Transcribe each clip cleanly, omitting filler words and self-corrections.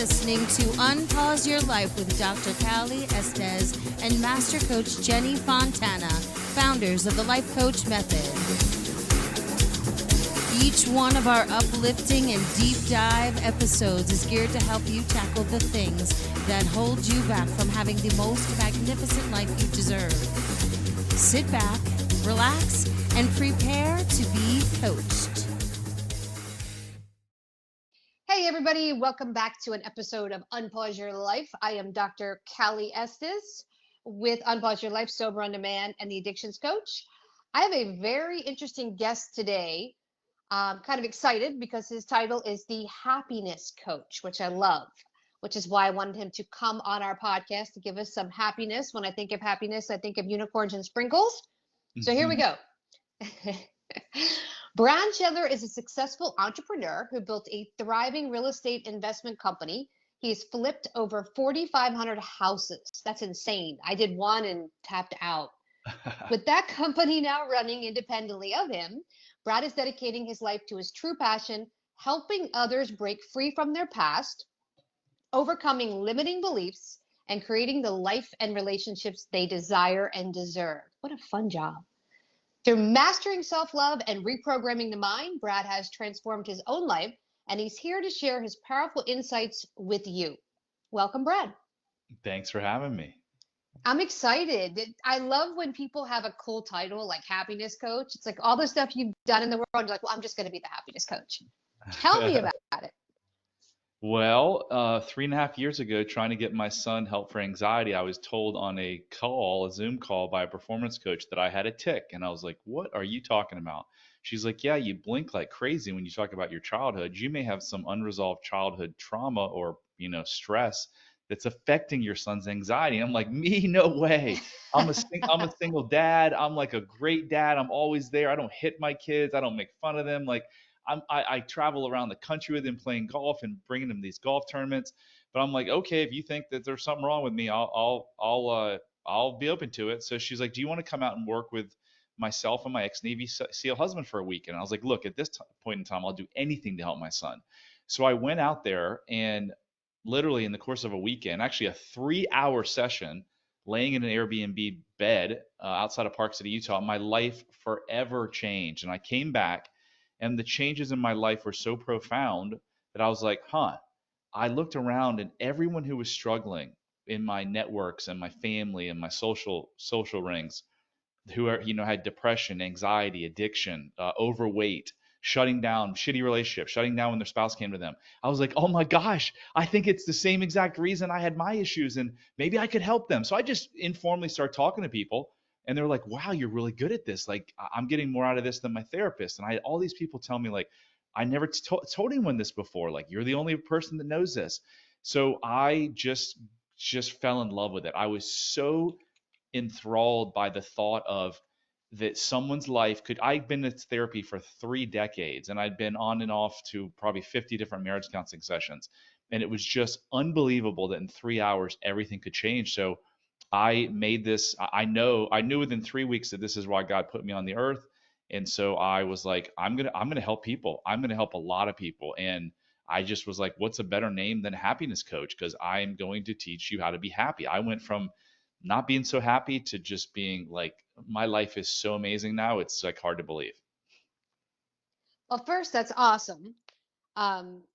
listening to Unpause Your Life with Dr. Cali Estes and Master Coach Jenny Fontana, founders of the Life Coach Method. Each one of our uplifting and deep dive episodes is geared to help you tackle the things that hold you back from having the most magnificent life you deserve. Sit back, relax, and prepare to be coached. Hey everybody, welcome back to an episode of Unpause Your Life. I am Dr. Cali Estes with Unpause Your Life, Sober on Demand, and the Addictions Coach. I have a very interesting guest today. I'm kind of excited because his title is the Happiness Coach, which I love, which is why I wanted him to come on our podcast to give us some happiness. When I think of happiness, I think of unicorns and sprinkles. So here we go. Brad Chandler is a successful entrepreneur who built a thriving real estate investment company. He's flipped over 4,500 houses. That's insane. I did one and tapped out. With that company now running independently of him, Brad is dedicating his life to his true passion, helping others break free from their past, overcoming limiting beliefs, and creating the life and relationships they desire and deserve. What a fun job. Through mastering self-love and reprogramming the mind, Brad has transformed his own life, and he's here to share his powerful insights with you. Welcome, Brad. Thanks for having me. I'm excited. I love when people have a cool title like Happiness Coach. It's like all the stuff you've done in the world. You're like, well, I'm just going to be the Happiness Coach. Tell me about it. Well, 3.5 years ago, trying to get my son help for anxiety, I was told on a Zoom call by a performance coach that I had a tic. And I was like, what are you talking about? She's like, yeah, you blink like crazy when you talk about your childhood. You may have some unresolved childhood trauma or, stress that's affecting your son's anxiety. I'm like, me? No way. I'm a single dad. I'm like a great dad. I'm always there. I don't hit my kids. I don't make fun of them. Like I travel around the country with him playing golf and bringing him these golf tournaments. But I'm like, okay, if you think that there's something wrong with me, I'll be open to it. So she's like, do you want to come out and work with myself and my ex-Navy SEAL husband for a week? And I was like, look, at this point in time, I'll do anything to help my son. So I went out there and literally in the course of a weekend, actually a 3-hour session, laying in an Airbnb bed outside of Park City, Utah, my life forever changed. And I came back and the changes in my life were so profound that I was like, I looked around and everyone who was struggling in my networks and my family and my social rings who are, had depression, anxiety, addiction, overweight, shutting down, shitty relationships, shutting down when their spouse came to them. I was like, oh my gosh, I think it's the same exact reason I had my issues and maybe I could help them. So I just informally started talking to people and they're like, wow, you're really good at this. Like I'm getting more out of this than my therapist. And I had all these people tell me like, I never told anyone this before. Like you're the only person that knows this. So I just fell in love with it. I was so enthralled by the thought of that someone's life I'd been in therapy for 3 decades and I'd been on and off to probably 50 different marriage counseling sessions. And it was just unbelievable that in 3 hours, everything could change. So I made this, I knew within 3 weeks that this is why God put me on the earth. And so I was like, I'm going to help people. I'm going to help a lot of people. And I just was like, what's a better name than Happiness Coach? Because I'm going to teach you how to be happy. I went from not being so happy to just being like, my life is so amazing now. It's like hard to believe. Well, first, that's awesome.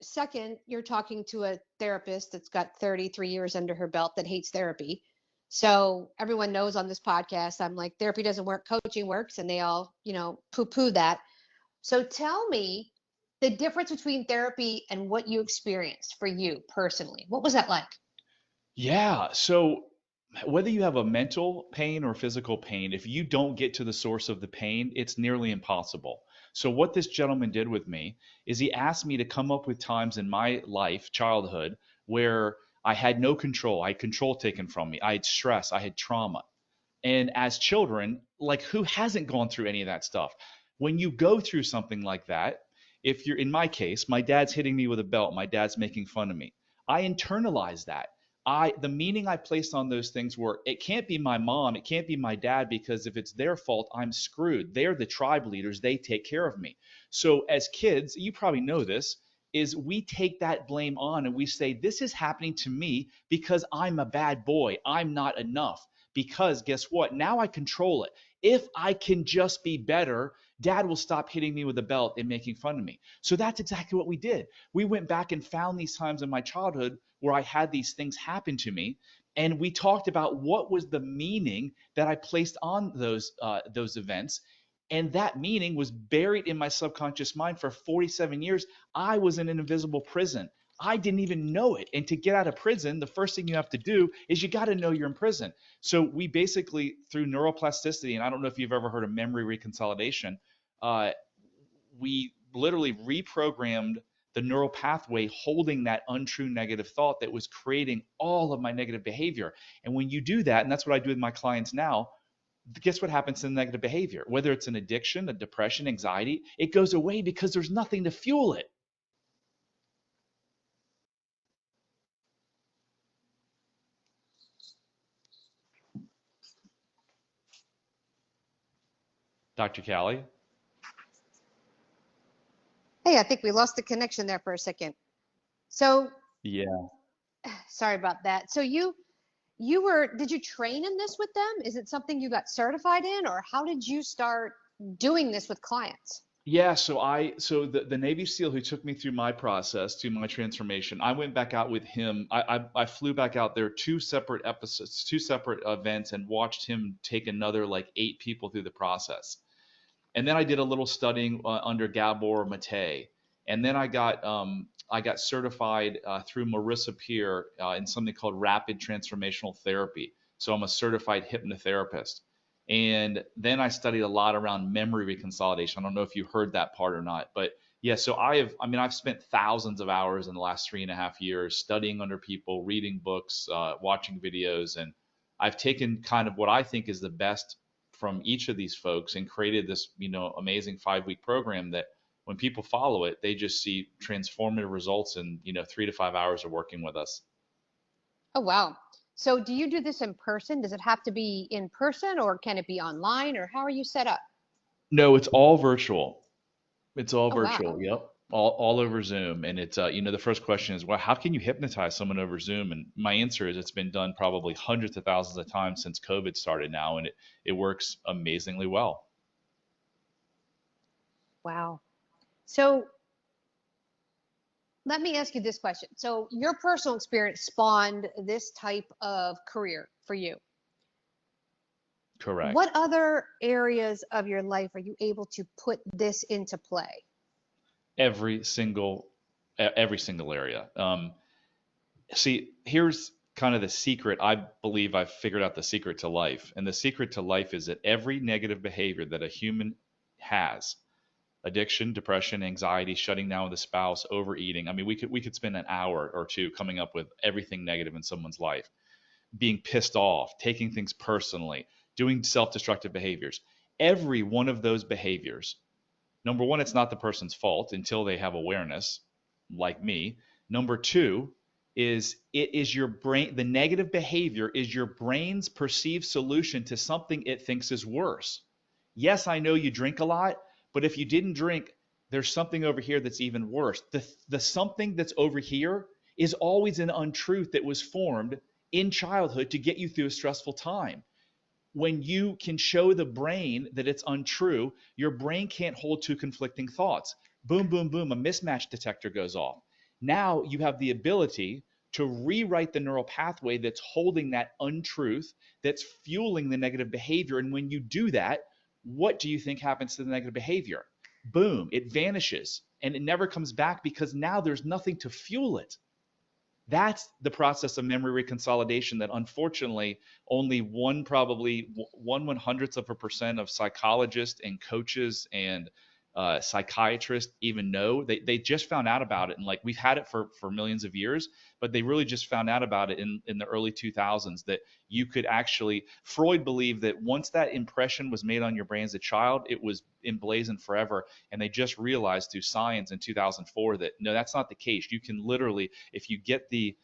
Second, you're talking to a therapist that's got 33 years under her belt that hates therapy. So everyone knows on this podcast, I'm like, therapy doesn't work, coaching works, and they all, poo-poo that. So tell me the difference between therapy and what you experienced for you personally. What was that like? Yeah. So whether you have a mental pain or physical pain, if you don't get to the source of the pain, it's nearly impossible. So what this gentleman did with me is he asked me to come up with times in my life, childhood, where I had no control. I had control taken from me. I had stress. I had trauma. And as children, like who hasn't gone through any of that stuff? When you go through something like that, if you're in my case, my dad's hitting me with a belt, my dad's making fun of me. I internalize that. The meaning I placed on those things were, it can't be my mom, it can't be my dad, because if it's their fault, I'm screwed. They're the tribe leaders, they take care of me. So as kids, you probably know this, is we take that blame on and we say, this is happening to me because I'm a bad boy. I'm not enough. Because guess what? Now I control it. If I can just be better, dad will stop hitting me with a belt and making fun of me. So that's exactly what we did. We went back and found these times in my childhood where I had these things happen to me. And we talked about what was the meaning that I placed on those events. And that meaning was buried in my subconscious mind for 47 years. I was in an invisible prison. I didn't even know it. And to get out of prison, the first thing you have to do is you got to know you're in prison. So we basically, through neuroplasticity, and I don't know if you've ever heard of memory reconsolidation, we literally reprogrammed the neural pathway holding that untrue negative thought that was creating all of my negative behavior. And when you do that, and that's what I do with my clients now, guess what happens to the negative behavior? Whether it's an addiction, a depression, anxiety, it goes away because there's nothing to fuel it. Dr. Cali? Hey, I think we lost the connection there for a second. So Yeah. sorry about that. So did you train in this with them? Is it something you got certified in, or how did you start doing this with clients? Yeah, so the Navy SEAL who took me through my process, through my transformation, I went back out with him. I flew back out there, two separate episodes, two separate events, and watched him take another like 8 people through the process. And then I did a little studying under Gabor Mate, and then I got certified through Marissa Peer in something called rapid transformational therapy. So I'm a certified hypnotherapist. And then I studied a lot around memory reconsolidation. I don't know if you heard that part or not, but yeah. So I've spent thousands of hours in the last 3.5 years studying under people, reading books, watching videos, and I've taken kind of what I think is the best from each of these folks and created this, amazing 5-week program that when people follow it, they just see transformative results in, 3 to 5 hours of working with us. Oh, wow. So do you do this in person? Does it have to be in person, or can it be online, or how are you set up? No, it's all virtual. It's all Oh, wow. virtual. Yep. All over Zoom. And it's, the first question is, well, how can you hypnotize someone over Zoom? And my answer is it's been done probably hundreds of thousands of times since COVID started now. And it works amazingly well. Wow. So let me ask you this question. So your personal experience spawned this type of career for you. Correct. What other areas of your life are you able to put this into play? Every single area. See, here's kind of the secret. I believe I've figured out the secret to life. And the secret to life is that every negative behavior that a human has, addiction, depression, anxiety, shutting down with a spouse, overeating. I mean, we could spend an hour or two coming up with everything negative in someone's life. Being pissed off, taking things personally, doing self-destructive behaviors. Every one of those behaviors, number one, it's not the person's fault until they have awareness, like me. Number two is it is your brain, the negative behavior is your brain's perceived solution to something it thinks is worse. Yes, I know you drink a lot, but if you didn't drink, there's something over here that's even worse. The something that's over here is always an untruth that was formed in childhood to get you through a stressful time. When you can show the brain that it's untrue, your brain can't hold two conflicting thoughts. Boom, boom, boom, a mismatch detector goes off. Now you have the ability to rewrite the neural pathway that's holding that untruth, that's fueling the negative behavior. And when you do that, what do you think happens to the negative behavior? Boom, it vanishes and it never comes back because now there's nothing to fuel it. That's the process of memory reconsolidation that unfortunately only probably 1/100% of psychologists and coaches and psychiatrists even know. They just found out about it, and like we've had it for millions of years, but they really just found out about it in the early 2000s that you could actually, Freud believed that once that impression was made on your brain as a child, it was emblazoned forever, and they just realized through science in 2004 that no, that's not the case. You can literally, if you get the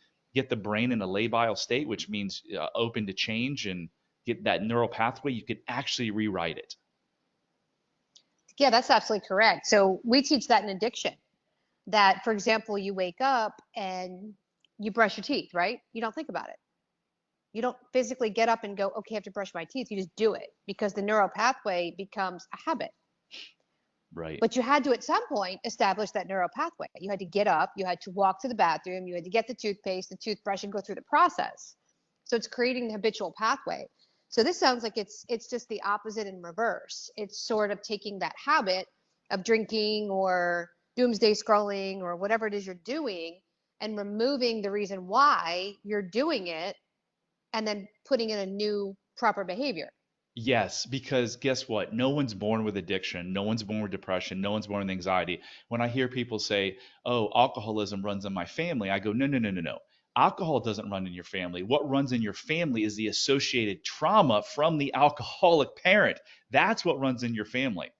brain in a labile state, which means open to change and get that neural pathway, you can actually rewrite it. Yeah, that's absolutely correct. So we teach that in addiction. that, for example, you wake up and you brush your teeth, right? You don't think about it. You don't physically get up and go, okay, I have to brush my teeth. You just do it because the neural pathway becomes a habit. Right. But you had to, at some point, establish that neural pathway. You had to get up, you had to walk to the bathroom, you had to get the toothpaste, the toothbrush, and go through the process. So it's creating the habitual pathway. So this sounds like it's just the opposite in reverse. It's sort of taking that habit of drinking or doomsday scrolling or whatever it is you're doing and removing the reason why you're doing it and then putting in a new proper behavior. Yes, because guess what? No one's born with addiction. No one's born with depression. No one's born with anxiety. When I hear people say, oh, alcoholism runs in my family, I go, no, no, no, no, no. Alcohol doesn't run in your family. What runs in your family is the associated trauma from the alcoholic parent. That's what runs in your family.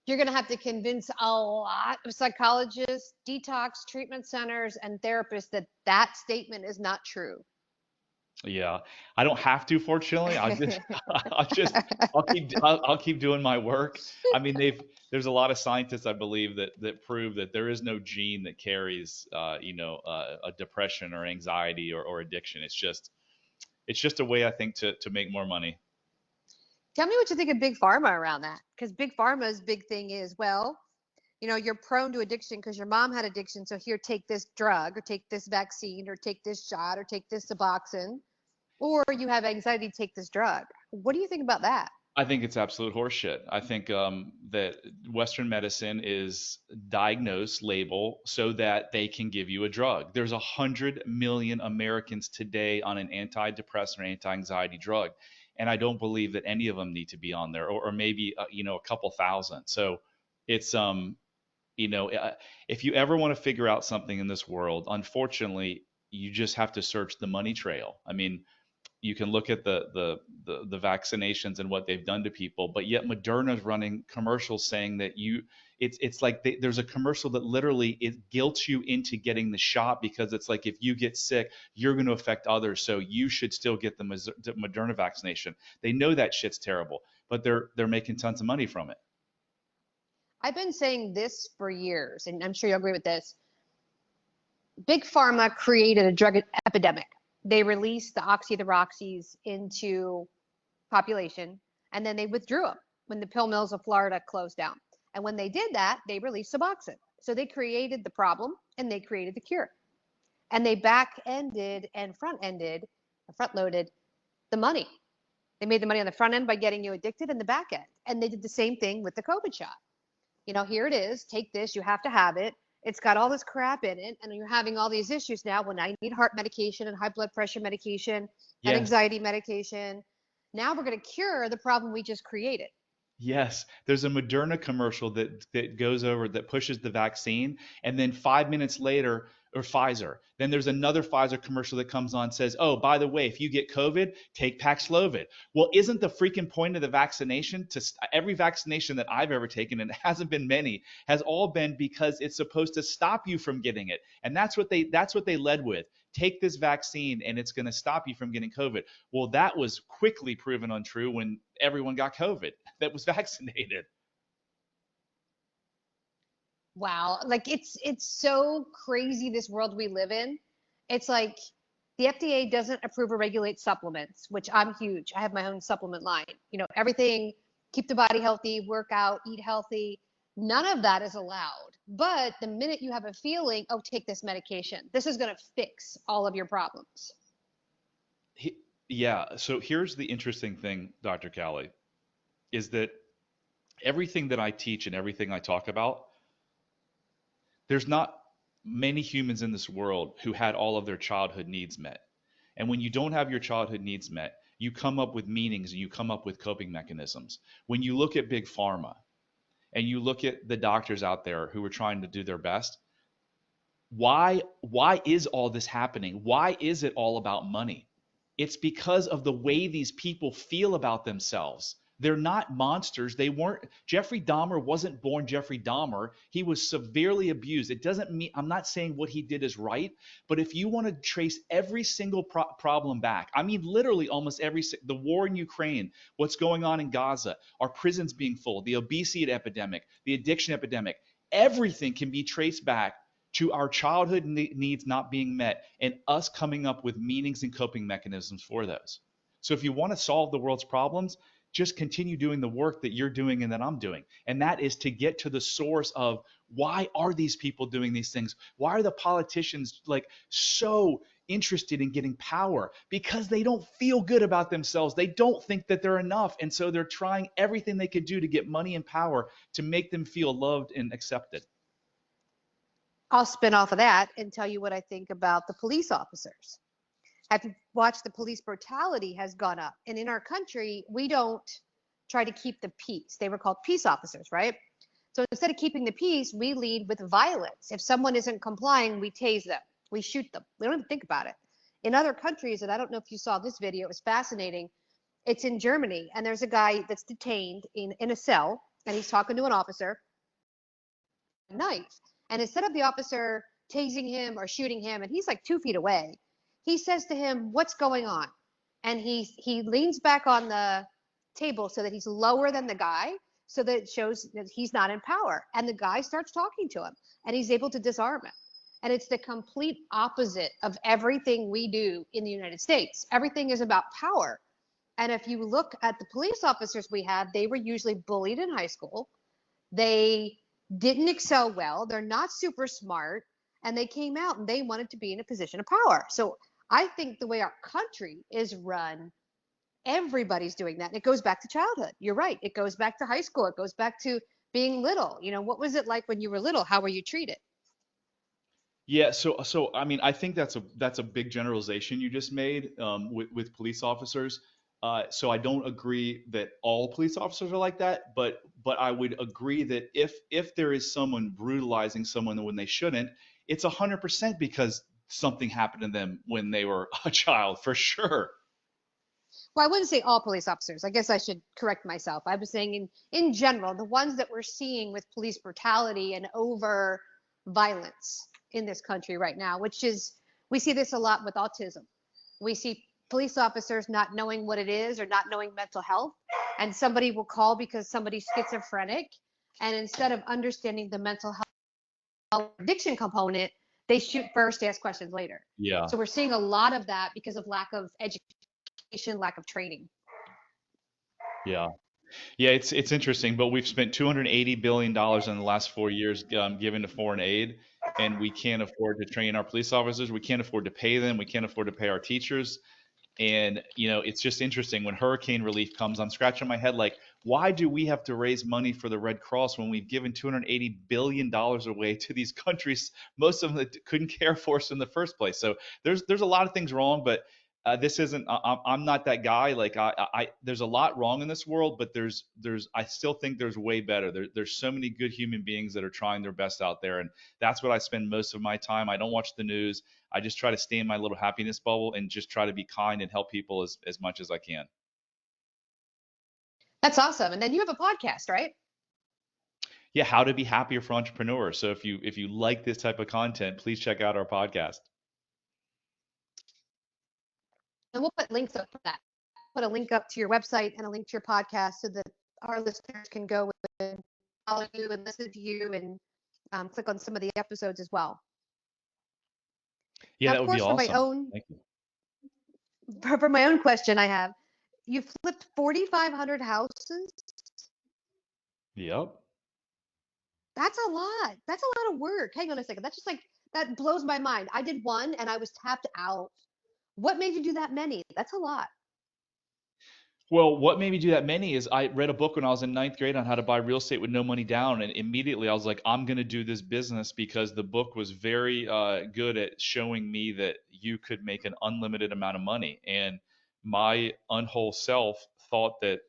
You're going to have to convince a lot of psychologists, detox treatment centers, and therapists that that statement is not true. Yeah, I don't have to, fortunately. I'll keep doing my work. I mean, there's a lot of scientists, I believe, that prove that there is no gene that carries, a depression or anxiety or addiction. It's just a way, I think, to make more money. Tell me what you think of Big Pharma around that, because Big Pharma's big thing is, well, you're prone to addiction because your mom had addiction. So here, take this drug or take this vaccine or take this shot or take this Suboxone. Or you have anxiety, take this drug. What do you think about that? I think it's absolute horseshit. I think that Western medicine is diagnose, label, so that they can give you a drug. There's 100 million Americans today on an antidepressant or anti-anxiety drug, and I don't believe that any of them need to be on there, or maybe a couple thousand. So it's if you ever want to figure out something in this world, unfortunately, you just have to search the money trail. I mean, you can look at the vaccinations and what they've done to people, but yet Moderna's running commercials saying that it's like there's a commercial that literally it guilts you into getting the shot because it's like if you get sick, you're going to affect others, so you should still get the Moderna vaccination. They know that shit's terrible, but they're making tons of money from it. I've been saying this for years, and I'm sure you'll agree with this. Big Pharma created a drug epidemic. They released the oxy, the roxys into population, and then they withdrew them when the pill mills of Florida closed down. And when they did that, they released Suboxone. So they created the problem and they created the cure. And they back-ended and front-loaded the money. They made the money on the front end by getting you addicted and the back end. And they did the same thing with the COVID shot. Here it is, take this, you have to have it. It's got all this crap in it, and you're having all these issues now when I need heart medication and high blood pressure medication and anxiety medication. Now we're going to cure the problem we just created. Yes, there's a Moderna commercial that goes over that pushes the vaccine, and then 5 minutes later, or Pfizer, then there's another Pfizer commercial that comes on and says, oh, by the way, if you get COVID, take Paxlovid. Well, isn't the freaking point of the vaccination every vaccination that I've ever taken, and it hasn't been many, has all been because it's supposed to stop you from getting it. And that's what they led with. Take this vaccine and it's going to stop you from getting COVID. Well, that was quickly proven untrue when everyone got COVID that was vaccinated. Wow. Like it's so crazy, this world we live in. It's like the FDA doesn't approve or regulate supplements, which I'm huge. I have my own supplement line. Everything, keep the body healthy, work out, eat healthy. None of that is allowed. But the minute you have a feeling, oh, take this medication, this is going to fix all of your problems. Yeah. So here's the interesting thing, Dr. Cali, is that everything that I teach and everything I talk about, there's not many humans in this world who had all of their childhood needs met. And when you don't have your childhood needs met, you come up with meanings and you come up with coping mechanisms. When you look at Big Pharma and you look at the doctors out there who are trying to do their best, why is all this happening? Why is it all about money? It's because of the way these people feel about themselves. They're not monsters. Jeffrey Dahmer wasn't born Jeffrey Dahmer. He was severely abused. It doesn't mean, I'm not saying what he did is right, but if you want to trace every single problem back, I mean, literally almost the war in Ukraine, what's going on in Gaza, our prisons being full, the obesity epidemic, the addiction epidemic, everything can be traced back to our childhood needs not being met and us coming up with meanings and coping mechanisms for those. So if you want to solve the world's problems, just continue doing the work that you're doing and that I'm doing. And that is to get to the source of, why are these people doing these things? Why are the politicians like so interested in getting power? Because they don't feel good about themselves. They don't think that they're enough. And so they're trying everything they could do to get money and power to make them feel loved and accepted. I'll spin off of that and tell you what I think about the police officers. Have you watched the police brutality has gone up? And in our country, we don't try to keep the peace. They were called peace officers, right? So instead of keeping the peace, we lead with violence. If someone isn't complying, we tase them, we shoot them. We don't even think about it. In other countries, and I don't know if you saw this video, it was fascinating. It's in Germany, and there's a guy that's detained in a cell, and he's talking to an officer, a knife. And instead of the officer tasing him or shooting him, and he's like 2 feet away, he says to him, "What's going on?" And he leans back on the table so that he's lower than the guy, so that it shows that he's not in power. And the guy starts talking to him, and he's able to disarm him. And it's the complete opposite of everything we do in the United States. Everything is about power. And if you look at the police officers we have, they were usually bullied in high school. They didn't excel well. They're not super smart. And they came out and they wanted to be in a position of power. So I think the way our country is run, everybody's doing that. And it goes back to childhood. You're right. It goes back to high school. It goes back to being little. You know, what was it like when you were little? How were you treated? Yeah, so I mean, I think that's a big generalization you just made with police officers. So I don't agree that all police officers are like that, but I would agree that if there is someone brutalizing someone when they shouldn't, it's 100% because something happened to them when they were a child, for sure. Well, I wouldn't say all police officers. I guess I should correct myself. I was saying in general, the ones that we're seeing with police brutality and over violence in this country right now, which is, we see this a lot with autism. We see police officers not knowing what it is or not knowing mental health, and somebody will call because somebody's schizophrenic, and instead of understanding the mental health addiction component, they shoot first, ask questions later. Yeah. So we're seeing a lot of that because of lack of education, lack of training. Yeah. Yeah, it's interesting, but we've spent $280 billion in the last 4 years given to foreign aid, and we can't afford to train our police officers. We can't afford to pay them. We can't afford to pay our teachers. And, it's just interesting when hurricane relief comes, I'm scratching my head like, why do we have to raise money for the Red Cross when we've given $280 billion away to these countries, most of them that couldn't care for us in the first place? So there's a lot of things wrong, but this isn't, I'm not that guy. Like there's a lot wrong in this world, but I still think there's way better. There's so many good human beings that are trying their best out there. And that's what I spend most of my time. I don't watch the news. I just try to stay in my little happiness bubble and just try to be kind and help people as much as I can. That's awesome. And then you have a podcast, right? Yeah. How to be happier for entrepreneurs. So if you like this type of content, please check out our podcast. And we'll put links up for that. Put a link up to your website and a link to your podcast so that our listeners can go and follow you and listen to you and click on some of the episodes as well. Yeah, now, that would be awesome. Thank you. For my own question, I have, you flipped 4,500 houses? Yep. That's a lot. That's a lot of work. Hang on a second. That's just like, that blows my mind. I did one and I was tapped out. What made you do that many? That's a lot. Well, what made me do that many is I read a book when I was in 9th grade on how to buy real estate with no money down. And immediately I was like, I'm going to do this business because the book was very good at showing me that you could make an unlimited amount of money. And my unwhole self thought that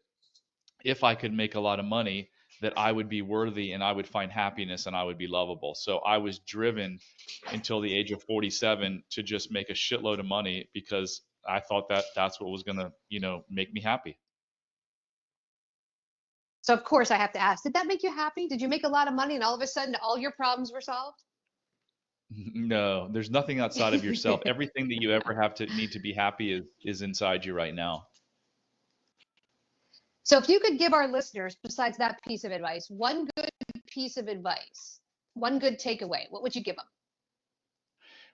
if I could make a lot of money, that I would be worthy and I would find happiness and I would be lovable. So I was driven until the age of 47 to just make a shitload of money because I thought that that's what was going to, make me happy. So of course I have to ask, did that make you happy? Did you make a lot of money and all of a sudden all your problems were solved? No, there's nothing outside of yourself. Everything that you ever have to need to be happy is inside you right now. So if you could give our listeners, besides that piece of advice, one good piece of advice one good takeaway, what would you give them?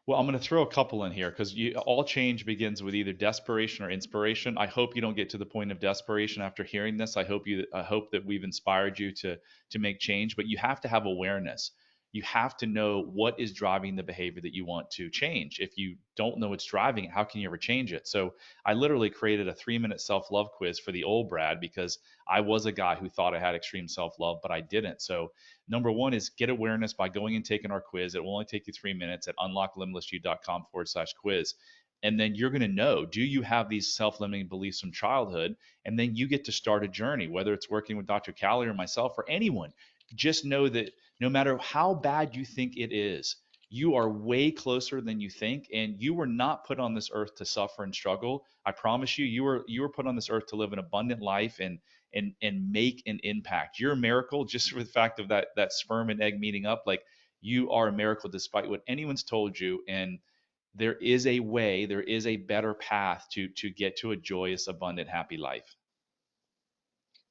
Well, I'm going to throw a couple in here because all change begins with either desperation or inspiration. I hope you don't get to the point of desperation after hearing this. I hope that we've inspired you to make change, but you have to have awareness. You have to know what is driving the behavior that you want to change. If you don't know what's driving it, how can you ever change it? So I literally created a 3-minute self-love quiz for the old Brad because I was a guy who thought I had extreme self-love, but I didn't. So number one is get awareness by going and taking our quiz. It will only take you 3 minutes at unlocklimitlessyou.com/quiz. And then you're going to know, do you have these self-limiting beliefs from childhood? And then you get to start a journey, whether it's working with Dr. Cali or myself or anyone. Just know that no matter how bad you think it is, you are way closer than you think, and you were not put on this earth to suffer and struggle. I promise you, you were put on this earth to live an abundant life and make an impact. You're a miracle just for the fact of that sperm and egg meeting up. Like, you are a miracle despite what anyone's told you, and there is a way, there is a better path to get to a joyous, abundant, happy life.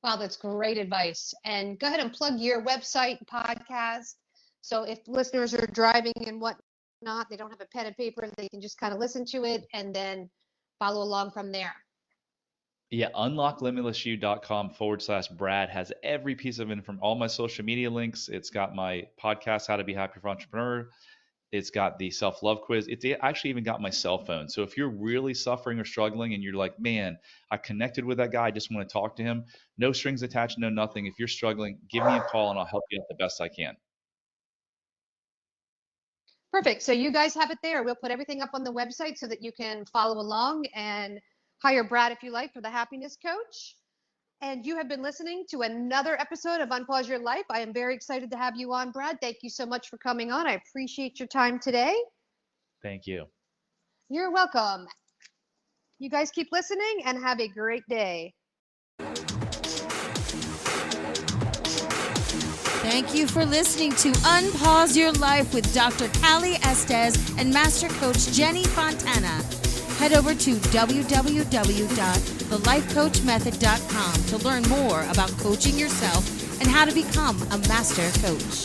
Wow, that's great advice. And go ahead and plug your website, podcast. So if listeners are driving and whatnot, they don't have a pen and paper, they can just kind of listen to it and then follow along from there. Yeah, unlocklimitlessyou.com/Brad has every piece of information, all my social media links. It's got my podcast, How to Be Happy for Entrepreneur. It's got the self-love quiz. It's actually even got my cell phone. So if you're really suffering or struggling and you're like, man, I connected with that guy, I just want to talk to him. No strings attached, no nothing. If you're struggling, give me a call and I'll help you out the best I can. Perfect. So you guys have it there. We'll put everything up on the website so that you can follow along and hire Brad if you like for the happiness coach. And you have been listening to another episode of Unpause Your Life. I am very excited to have you on, Brad. Thank you so much for coming on. I appreciate your time today. Thank you. You're welcome. You guys keep listening and have a great day. Thank you for listening to Unpause Your Life with Dr. Cali Estes and Master Coach Jenny Fontana. Head over to www.thelifecoachmethod.com to learn more about coaching yourself and how to become a master coach.